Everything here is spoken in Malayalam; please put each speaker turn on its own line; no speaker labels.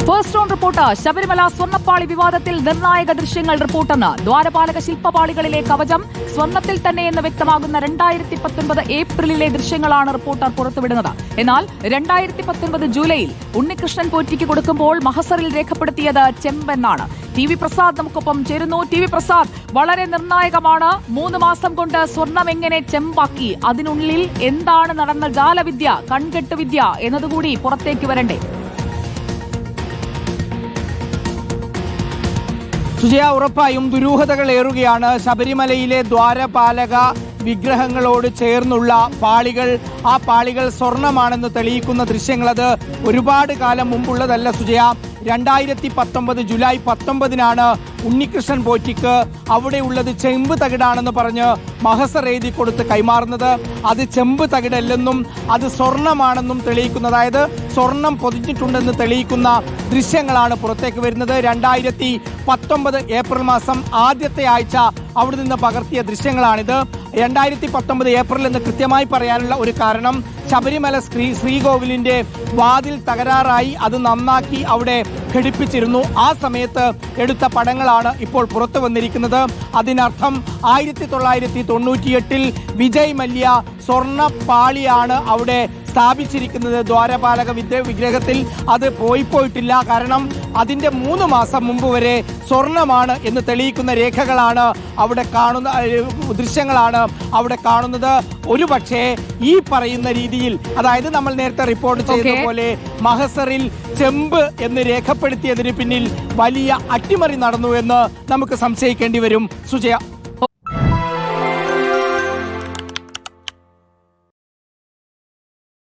First on report. ശബരിമല സ്വർണ്ണപ്പാളി വിവാദത്തിൽ നിർണായക ദൃശ്യങ്ങൾ റിപ്പോർട്ടെന്ന്. ദ്വാരപാലക ശില്പപാളികളിലെ കവചം സ്വർണ്ണത്തിൽ തന്നെയെന്ന് വ്യക്തമാകുന്ന 2019 ഏപ്രിലിലെ ദൃശ്യങ്ങളാണ് റിപ്പോർട്ടർ പുറത്തുവിടുന്നത്. എന്നാൽ 2019 ജൂലൈയിൽ ഉണ്ണികൃഷ്ണൻ പോറ്റിക്ക് കൊടുക്കുമ്പോൾ മഹസറിൽ രേഖപ്പെടുത്തിയത് ചെമ്പെന്നാണ്. ടി വി പ്രസാദ് നമുക്കൊപ്പം ചേരുന്നു. ടി വി പ്രസാദ്, വളരെ നിർണായകമാണ്. 3 മാസം കൊണ്ട് സ്വർണം എങ്ങനെ ചെമ്പാക്കി, അതിനുള്ളിൽ എന്താണ് നടന്ന ജാലവിദ്യ, കൺകെട്ടുവിദ്യ എന്നതുകൂടി പുറത്തേക്ക് വരണ്ടേ?
സുജയ, ഉറപ്പായും ദുരൂഹതകൾ ഏറുകയാണ്. ശബരിമലയിലെ ദ്വാരപാലക വിഗ്രഹങ്ങളോട് ചേർന്നുള്ള പാളികൾ, ആ പാളികൾ സ്വർണമാണെന്ന് തെളിയിക്കുന്ന ദൃശ്യങ്ങൾ അത് ഒരുപാട് കാലം മുമ്പുള്ളതല്ല സുജയ. 2019 ജൂലൈ 19 ഉണ്ണികൃഷ്ണൻ പോറ്റിക്ക് അവിടെയുള്ളത് ചെമ്പ് തകിടാണെന്ന് പറഞ്ഞ് മഹസർ എഴുതി കൊടുത്ത് കൈമാറുന്നത്. അത് ചെമ്പ് തകിടല്ലെന്നും അത് സ്വർണമാണെന്നും തെളിയിക്കുന്ന, അതായത് സ്വർണം പൊതിഞ്ഞിട്ടുണ്ടെന്ന് തെളിയിക്കുന്ന ദൃശ്യങ്ങളാണ് പുറത്തേക്ക് വരുന്നത്. 2019 ഏപ്രിൽ മാസം ആദ്യത്തെ ആഴ്ച അവിടെ നിന്ന് പകർത്തിയ ദൃശ്യങ്ങളാണിത്. 2019 ഏപ്രിൽ എന്ന് കൃത്യമായി പറയാനുള്ള ഒരു കാരണം, ശബരിമല ശ്രീകോവിലിന്റെ വാതിൽ തകരാറായി അത് നന്നാക്കി അവിടെ ഘടിപ്പിച്ചിരുന്നു. ആ സമയത്ത് എടുത്ത പടങ്ങളാണ് ഇപ്പോൾ പുറത്തു വന്നിരിക്കുന്നത്. അതിനർത്ഥം 1998 വിജയ് മല്യ സ്വർണ്ണപ്പാളിയാണ് അവിടെ സ്ഥാപിച്ചിരിക്കുന്നത് ദ്വാരപാലക വിഗ്രഹത്തിൽ. അത് പോയിട്ടില്ല. കാരണം അതിന്റെ 3 മാസം മുമ്പ് വരെ സ്വർണമാണ് എന്ന് തെളിയിക്കുന്ന രേഖകളാണ് അവിടെ കാണുന്ന, ദൃശ്യങ്ങളാണ് അവിടെ കാണുന്നത്. ഒരു പക്ഷേ ഈ പറയുന്ന രീതിയിൽ, അതായത് നമ്മൾ നേരത്തെ റിപ്പോർട്ട് ചെയ്തതുപോലെ മഹസറിൽ ചെമ്പ് എന്ന് രേഖപ്പെടുത്തിയതിന് പിന്നിൽ വലിയ അട്ടിമറി നടന്നു എന്ന് നമുക്ക് സംശയിക്കേണ്ടി വരും സുജയ.